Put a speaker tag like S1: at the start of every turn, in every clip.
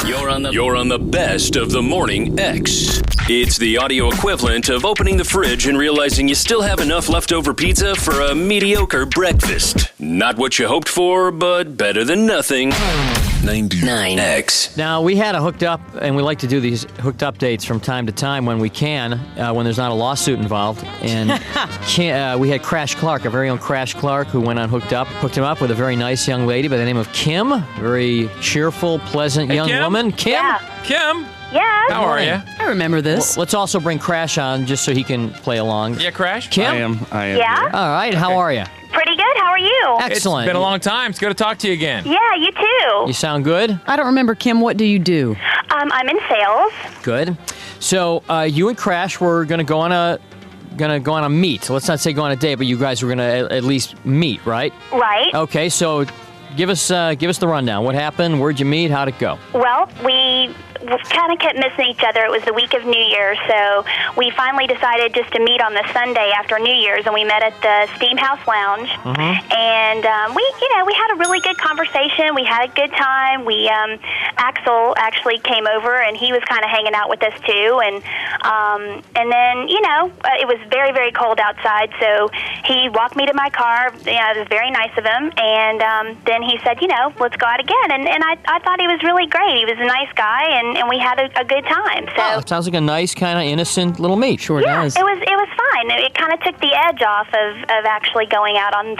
S1: You're on the best of the morning X. It's the audio equivalent of opening the fridge and realizing you still have enough leftover pizza for a mediocre breakfast. Not what you hoped for, but better than nothing. 99X.
S2: Now, we had a hooked up, and we like to do these hooked updates from time to time when we can, when there's not a lawsuit involved. And we had Crash Clark, our very own Crash Clark, who went on hooked him up with a very nice young lady by the name of Kim. Very cheerful, pleasant young woman. Kim?
S3: Yeah.
S4: Kim?
S3: Yeah.
S4: How are you?
S5: I remember this.
S2: Well, let's also bring Crash on just so he can play along.
S4: Yeah, Crash?
S2: Kim?
S6: I am.
S3: Yeah.
S2: All right, how are you?
S3: Pretty good. How are you?
S2: Excellent.
S4: It's been a long time. It's good to talk to you again.
S3: Yeah, you too.
S2: You sound good?
S5: I don't remember, Kim. What do you do?
S3: I'm in sales.
S2: Good. So you and Crash were going to go on a meet. Let's not say go on a date, but you guys were going to at least meet, right?
S3: Right.
S2: Okay, so give us the rundown. What happened? Where'd you meet? How'd it go?
S3: Well, we kind of kept missing each other. It was the week of New Year's, so we finally decided just to meet on the Sunday after New Year's, and we met at the Steam House Lounge. And we had a really good conversation. We had a good time. Axel actually came over, and he was kind of hanging out with us too. And then it was very, very cold outside, so he walked me to my car. It was very nice of him. And then he said, let's go out again. And I thought he was really great. He was a nice guy, and we had a good time. So
S2: it sounds like a nice, kind of innocent little meet.
S5: Sure does.
S3: it was fine. It kind of took the edge off of actually going out on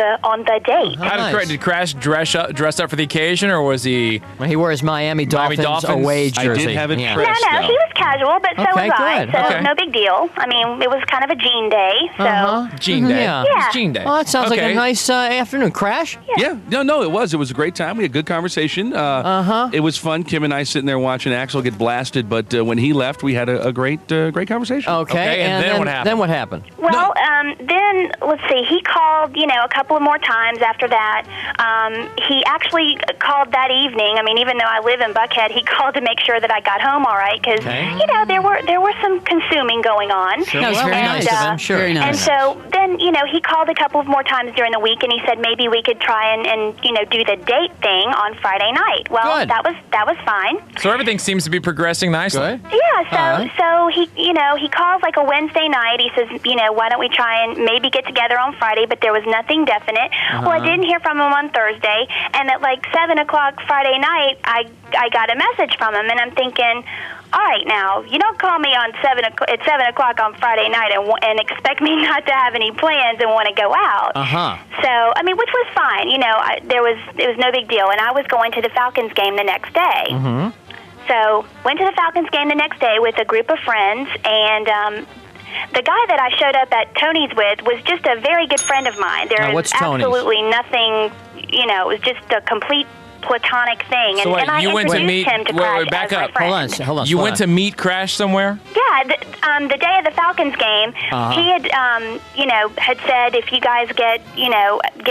S3: the date.
S4: Did Crash dress up for the occasion, or was he?
S2: Well, he wore his Miami Dolphins away jersey.
S6: I did have it
S3: No,
S6: pressed,
S3: he
S6: though.
S3: was casual, but so
S2: Okay,
S3: was I.
S2: good.
S3: So
S4: Okay.
S3: no big deal. I mean, it was kind of a jean day. So
S4: Jean Day.
S2: Yeah.
S4: It was Jean Day.
S2: Well, that sounds like
S4: Okay.
S2: a nice afternoon. Crash?
S6: Yeah, no, it was. It was a great time. We had a good conversation. It was fun. Kim and I sitting there watching Axel get blasted, but when he left, we had a great conversation.
S2: Okay,
S4: and then what happened?
S2: Then what happened?
S3: Well, then let's see. He called, a couple of more times after that. He actually called that evening. I mean, even though I live in Buckhead, he called to make sure that I got home all right because there were some consuming going on.
S5: That was very nice of him. Sure. Very
S3: And
S5: nice.
S3: so then, he called a couple of more times during the week, and he said maybe we could try and do the date thing on Friday night. Well,
S2: Good.
S3: that was fine.
S4: So everything seems to be progressing nicely.
S2: Good.
S3: Yeah, so he calls like a Wednesday night. He says, why don't we try and maybe get together on Friday? But there was nothing definite. Well, I didn't hear from him on Thursday, and at like 7 o'clock Friday night, I got a message from him, and I'm thinking, all right, now you don't call me on at 7 o'clock on Friday night and expect me not to have any plans and want to go out. So I mean, which was fine. It was no big deal, and I was going to the Falcons game the next day. So went to the Falcons game the next day with a group of friends, and the guy that I showed up at Tony's with was just a very good friend of mine. There
S2: what's
S3: is
S2: Tony's?
S3: absolutely nothing, it was just a complete platonic thing.
S4: So
S3: and I
S4: you went to
S3: introduced
S4: meet?
S3: him to
S4: Wait,
S3: Crash
S4: back
S3: as my
S4: up.
S3: friend.
S2: Hold on.
S4: You went to meet Crash somewhere?
S3: Yeah, the day of the Falcons game, he had, had said if you guys get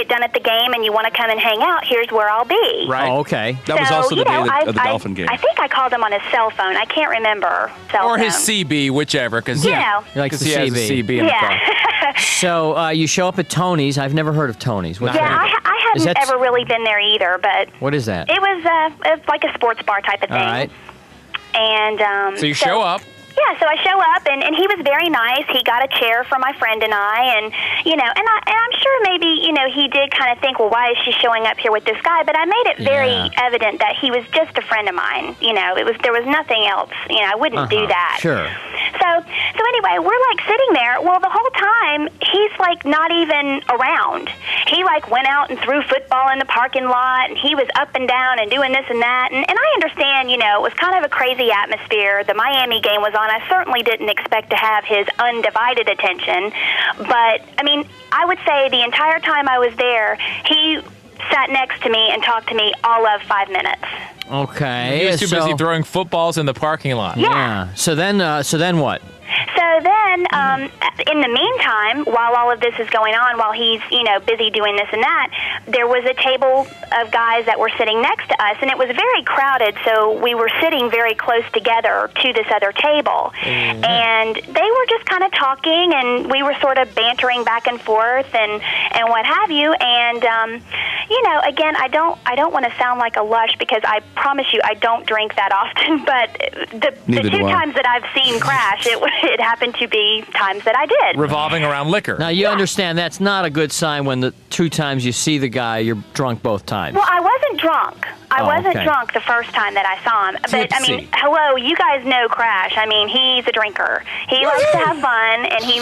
S3: done at the game and you want to come and hang out, here's where I'll be.
S4: Right.
S2: Oh, okay.
S6: That was
S3: So,
S6: also the day of the Dolphin game.
S3: I think I called him on his cell phone. I can't remember cell
S4: Or
S3: phone.
S4: his CB, whichever, because
S3: You know.
S2: He likes the
S4: he has a
S2: CB.
S4: CB in the car.
S3: Yeah.
S2: So you show up at Tony's. I've never heard of Tony's. What's
S3: Yeah,
S2: that?
S3: I
S2: Is
S3: hadn't
S2: that-
S3: ever really been there either, but
S2: What is that?
S3: it was like a sports bar type of thing.
S2: All right.
S3: And
S4: So you show up.
S3: Yeah, so I show up, and he was very nice. He got a chair for my friend and I, and I'm sure maybe he did kind of think, well, why is she showing up here with this guy? But I made it very evident that he was just a friend of mine. There was nothing else. I wouldn't do that.
S2: Sure.
S3: So anyway, we're like sitting there. Well, the whole time he's like not even around. He like went out and threw football in the parking lot, and he was up and down and doing this and that. And I understand, it was kind of a crazy atmosphere. The Miami game was on. I certainly didn't expect to have his undivided attention, but I mean, I would say the entire time I was there, he sat next to me and talked to me all of 5 minutes.
S2: Okay.
S4: He was too busy throwing footballs in the parking lot.
S2: Yeah. So then what?
S3: So then then, in the meantime, while all of this is going on, while he's, busy doing this and that, there was a table of guys that were sitting next to us, and it was very crowded, so we were sitting very close together to this other table. Mm-hmm. And they were just kind of talking, and we were sort of bantering back and forth and what have you. And, again, I don't want to sound like a lush because I promise you I don't drink that often, but the two times that I've seen Crash, it happened to be times that I did.
S4: Revolving around liquor.
S2: Now, you understand that's not a good sign when the 2 times you see the guy, you're drunk both times.
S3: Well, I wasn't drunk. I wasn't drunk the first time that I saw him. But,
S2: Tipsy.
S3: hello, you guys know Crash. He's a drinker. He likes to have fun, and he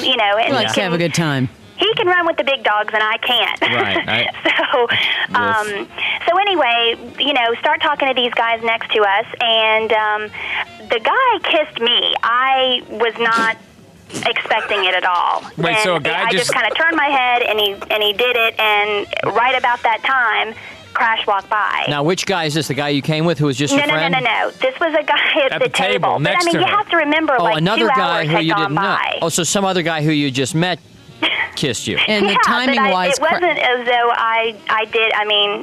S5: likes to have a good time.
S3: He can run with the big dogs, and I can't.
S2: Right.
S3: So anyway, start talking to these guys next to us, and the guy kissed me. I was not expecting it at all.
S4: Wait, so a guy
S3: I just kind of turned my head, and he did it, and right about that time, Crash walked by.
S2: Now, which guy is this? The guy you came with who was just your friend?
S3: No. This was a guy at
S4: the table next to
S3: you
S4: her.
S3: have to remember,
S2: another
S3: 2
S2: guy
S3: hours
S2: who
S3: had
S2: you
S3: gone
S2: didn't know.
S3: by.
S2: Oh, so some other guy who you just met kissed you.
S5: And the timing-wise...
S3: it wasn't as though I did.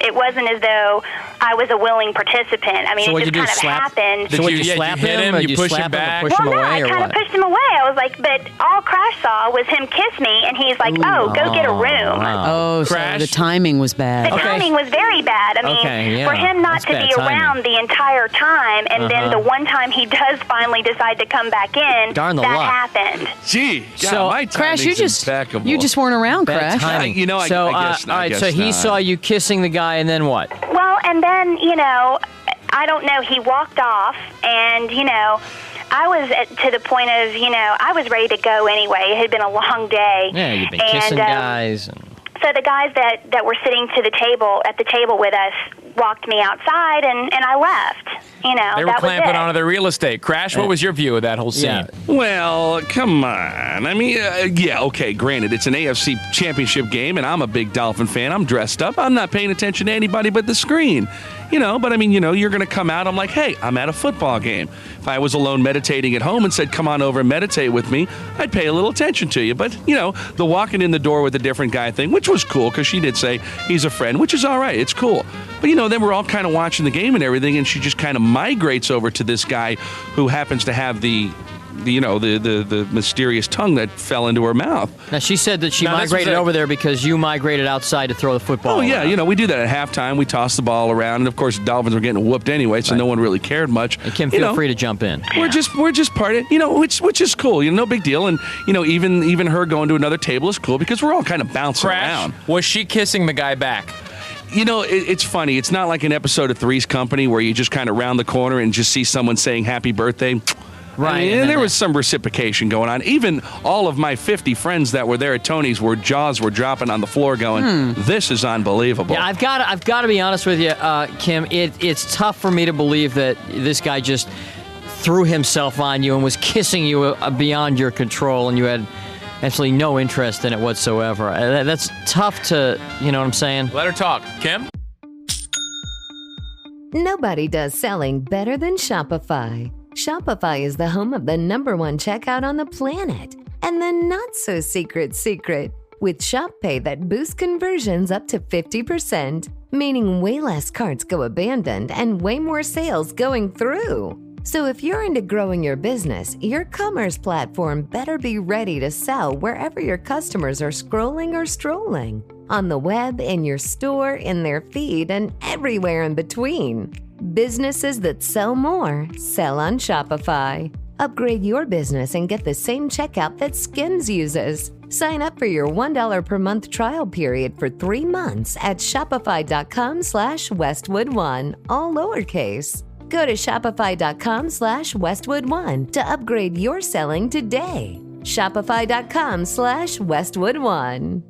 S3: It wasn't as though I was a willing participant.
S2: So
S3: it just kind of happened.
S2: So would you slap him?
S4: You push him back?
S2: Push him away,
S3: I kind of pushed him away. I was like, but all Crash saw was him kiss me, and he's like, go get a room.
S2: Wow.
S5: Oh,
S4: Crash.
S5: so the timing was bad.
S3: The timing was very bad. For him not to be around the entire time, and then the one time he does finally decide to come back in,
S2: Darn the
S3: that
S2: luck.
S3: happened.
S6: Gee,
S2: So,
S6: my
S5: Crash, you
S6: timing's impeccable.
S5: just weren't around,
S2: Bad
S5: Crash.
S2: timing.
S6: I guess
S2: all
S6: not,
S2: right,
S6: I
S2: so
S6: guess
S2: he
S6: not.
S2: saw you kissing the guy, and then what?
S3: Well, and then, I don't know, he walked off, and, I was to the point of, I was ready to go anyway. It had been a long day.
S2: Yeah, you've been kissing guys.
S3: So the guys that were sitting at the table with us walked me outside, and I left.
S4: They were clamping onto their real estate. Crash, what was your view of that whole scene?
S2: Yeah.
S6: Well, come on. Okay, granted, it's an AFC championship game, and I'm a big Dolphin fan. I'm dressed up. I'm not paying attention to anybody but the screen. But you're going to come out. I'm like, hey, I'm at a football game. If I was alone meditating at home and said, come on over and meditate with me, I'd pay a little attention to you. But, the walking in the door with a different guy thing, which was cool because she did say he's a friend, which is all right. It's cool. But, then we're all kind of watching the game and everything, and she just kind of migrates over to this guy who happens to have the mysterious tongue that fell into her mouth.
S2: Now, she said that she migrated over there because you migrated outside to throw the football
S6: Oh, yeah.
S2: around.
S6: We do that at halftime. We toss the ball around. And, of course, the Dolphins were getting whooped anyway, so no one really cared much.
S2: And Kim, feel free to jump in.
S6: We're just part of it, which is cool. No big deal. And, even her going to another table is cool because we're all kind of bouncing around.
S4: Was she kissing the guy back?
S6: It's funny. It's not like an episode of Three's Company where you just kind of round the corner and just see someone saying happy birthday.
S2: Right.
S6: And there was some reciprocation going on. Even all of my 50 friends that were there at Tony's, jaws were dropping on the floor going, this is unbelievable.
S2: Yeah, I've got to be honest with you, Kim. It's tough for me to believe that this guy just threw himself on you and was kissing you beyond your control, and you had absolutely no interest in it whatsoever. That's tough to, you know what I'm saying?
S4: Let her talk. Kim?
S7: Nobody does selling better than Shopify. Shopify is the home of the #1 checkout on the planet. And the not-so-secret secret, with Shop Pay that boosts conversions up to 50%, meaning way less carts go abandoned and way more sales going through. So if you're into growing your business, your commerce platform better be ready to sell wherever your customers are scrolling or strolling. On the web, in your store, in their feed, and everywhere in between. Businesses that sell more, sell on Shopify. Upgrade your business and get the same checkout that Skims uses. Sign up for your $1 per month trial period for 3 months at shopify.com/Westwood1, all lowercase. Go to shopify.com/Westwood1 to upgrade your selling today. Shopify.com/Westwood1.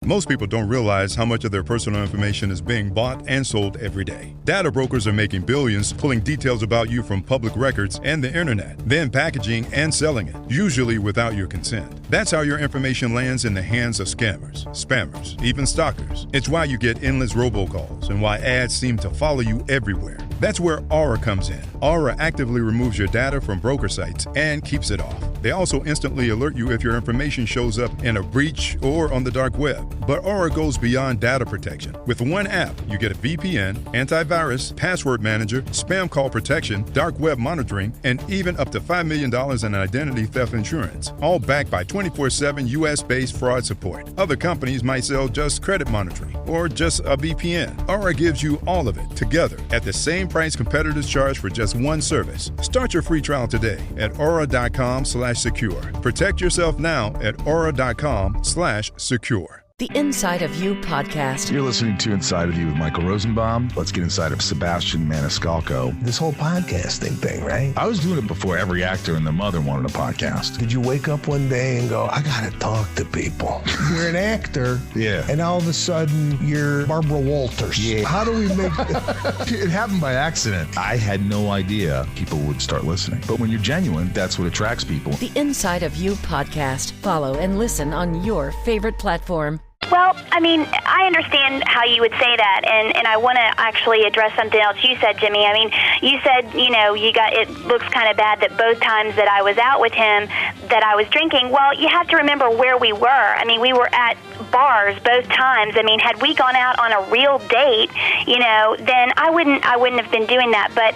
S8: Most people don't realize how much of their personal information is being bought and sold every day. Data brokers are making billions pulling details about you from public records and the internet, then packaging and selling it, usually without your consent. That's how your information lands in the hands of scammers, spammers, even stalkers. It's why you get endless robocalls and why ads seem to follow you everywhere. That's where Aura comes in. Aura actively removes your data from broker sites and keeps it off. They also instantly alert you if your information shows up in a breach or on the dark web. But Aura goes beyond data protection. With one app, you get a VPN, antivirus, password manager, spam call protection, dark web monitoring, and even up to $5 million in identity theft insurance, all backed by 24/7 US-based fraud support. Other companies might sell just credit monitoring or just a VPN. Aura gives you all of it together at the same price competitors charge for just one service. Start your free trial today at aura.com/secure. Protect yourself now at aura.com/secure.
S9: The Inside of You podcast.
S10: You're listening to Inside of You with Michael Rosenbaum. Let's get inside of Sebastian Maniscalco.
S11: This whole podcasting thing, right?
S10: I was doing it before every actor and their mother wanted a podcast.
S11: Did you wake up one day and go, I gotta talk to people? You're an actor.
S10: Yeah.
S11: And all of a sudden, you're Barbara Walters.
S10: Yeah.
S11: How do we make
S10: It happened by accident. I had no idea people would start listening. But when you're genuine, that's what attracts people.
S9: The Inside of You podcast. Follow and listen on your favorite platform.
S3: Well, I mean, I understand how you would say that, and I want to actually address something else you said, Jimmy. I mean, you said, it looks kind of bad that both times that I was out with him that I was drinking. Well, you have to remember where we were. I mean, we were at bars both times. I mean, had we gone out on a real date, then I wouldn't have been doing that. But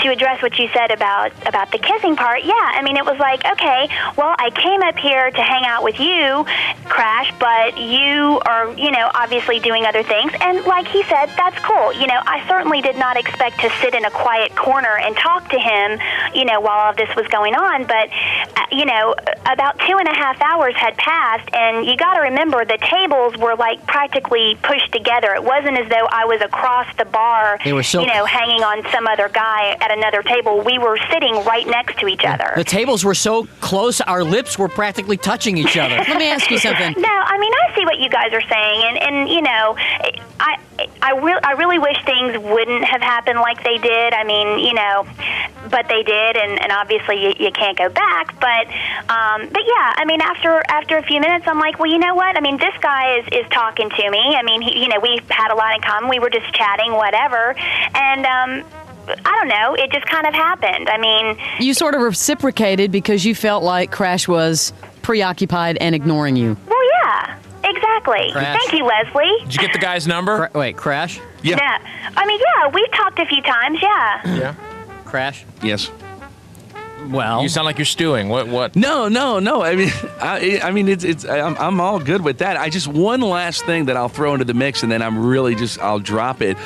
S3: to address what you said about the kissing part, yeah, I mean, it was like, okay, well, I came up here to hang out with you, Crash, but you are, obviously doing other things. And like he said, that's cool. I certainly did not expect to sit in a quiet corner and talk to him, while all of this was going on. But, about 2.5 hours had passed, and you got to remember the tables were like practically pushed together. It wasn't as though I was across the bar,
S2: They were so
S3: hanging on some other guy at another table. We were sitting right next to each other.
S2: The tables were so close, our lips were practically touching each other.
S5: Let me ask you something.
S3: No, I mean, I see what you guys are saying, and I really wish things wouldn't have happened like they did. I mean, but they did, and obviously you can't go back. But yeah, I mean, after a few minutes, I'm like, well, you know what? I mean, this guy is talking to me. I mean, we've had a lot in common. We were just chatting, whatever, and I don't know. It just kind of happened. I mean,
S5: You sort of reciprocated because you felt like Crash was preoccupied and ignoring you.
S3: well, yeah, exactly.
S2: Crash.
S3: Thank you, Leslie.
S4: Did you get the guy's number?
S2: Wait, Crash?
S6: Yeah.
S3: No, I mean, yeah, we've talked a few times. Yeah.
S4: Yeah.
S2: Crash?
S6: Yes.
S2: Well,
S4: You sound like you're stewing. What?
S6: No. I mean, I'm all good with that. I just one last thing that I'll throw into the mix, and then I'll drop it.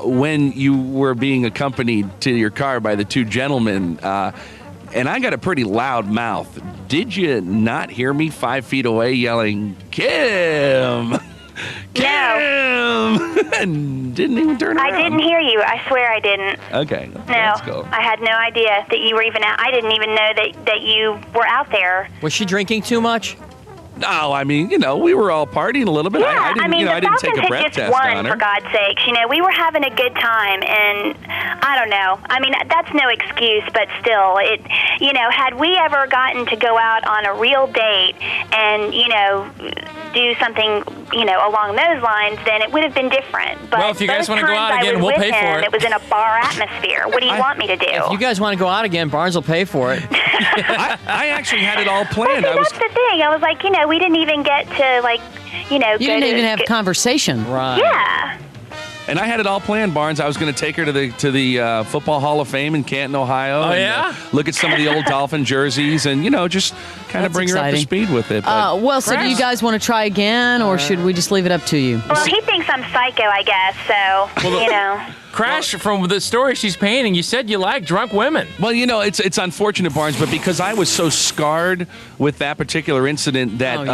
S6: When you were being accompanied to your car by the two gentlemen, and I got a pretty loud mouth. Did you not hear me 5 feet away yelling, Kim?
S3: No.
S6: And didn't even turn around.
S3: I didn't hear you. I swear I didn't.
S6: Okay.
S3: No,
S6: Let's go.
S3: I had no idea that you were even out. I didn't even know that you were out there.
S2: was she drinking too much?
S6: No, I mean, we were all partying a little bit.
S3: Yeah,
S6: I didn't,
S3: the
S6: I didn't take
S3: Falcons
S6: a breath
S3: had just
S6: test
S3: won,
S6: on her.
S3: for God's sakes. We were having a good time, and I don't know. I mean, that's no excuse, but still, had we ever gotten to go out on a real date and, do something, along those lines, then it would have been different. But
S4: Well, if you guys
S3: want
S4: wanna
S3: to
S4: go out again, we'll pay for it.
S3: It was in a bar atmosphere. What do you want me to do?
S2: If you guys want to go out again, Barnes will pay for it.
S6: I actually had it all planned.
S3: Well, see, that's the thing. I was like, we didn't even get to,
S5: You didn't even have a conversation.
S2: Right.
S3: Yeah.
S6: And I had it all planned, Barnes. I was going to take her to the Football Hall of Fame in Canton, Ohio.
S4: Oh,
S6: and,
S4: yeah?
S6: look at some of the old Dolphin jerseys and, just kind of
S5: That's
S6: bring her up to
S5: exciting.
S6: speed with it. But
S5: So do you guys want to try again, or should we just leave it up to you?
S3: Well, he thinks I'm psycho, I guess, so,
S4: Crash, from the story she's painting, you said you like drunk women.
S6: Well, it's unfortunate, Barnes, but because I was so scarred with that particular incident that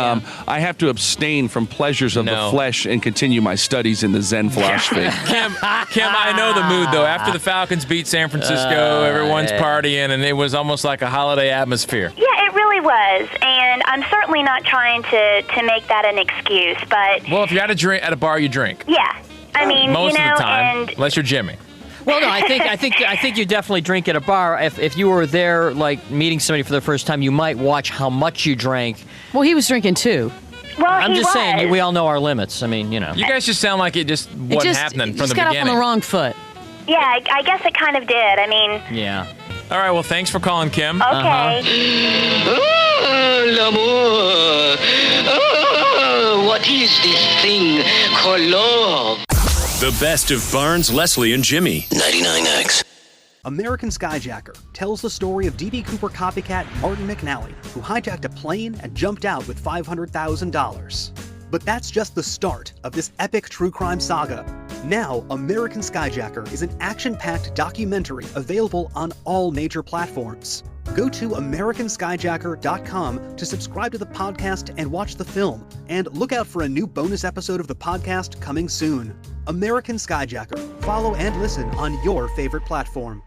S6: I have to abstain from pleasures of the flesh and continue my studies in the Zen philosophy.
S4: Kim, I know the mood, though. After the Falcons beat San Francisco, everyone's partying, and it was almost like a holiday atmosphere.
S3: Yeah, it really was, and I'm certainly not trying to make that an excuse, but...
S4: Well, if you're at a bar, you drink.
S3: Yeah. I mean,
S4: most
S3: of the
S4: time,
S3: and...
S4: unless you're Jimmy.
S2: Well, no, I think you definitely drink at a bar. If you were there, like, meeting somebody for the first time, you might watch how much you drank.
S5: Well, he was drinking too.
S3: Well,
S2: I'm just saying, we all know our limits. I mean, you know.
S4: You guys just sound like it just wasn't happening from the beginning.
S5: You just got off on the wrong foot.
S3: Yeah, I guess it kind of did. I mean...
S2: Yeah.
S4: All right, well, thanks for calling, Kim.
S3: Okay.
S12: Oh, l'amour. Oh, what is this thing called love?
S1: The best of Barnes, Leslie, and Jimmy.
S13: 99X.
S14: American Skyjacker tells the story of D.B. Cooper copycat Martin McNally, who hijacked a plane and jumped out with $500,000. But that's just the start of this epic true crime saga. Now, American Skyjacker is an action-packed documentary available on all major platforms. Go to AmericanSkyjacker.com to subscribe to the podcast and watch the film. And look out for a new bonus episode of the podcast coming soon. American Skyjacker. Follow and listen on your favorite platform.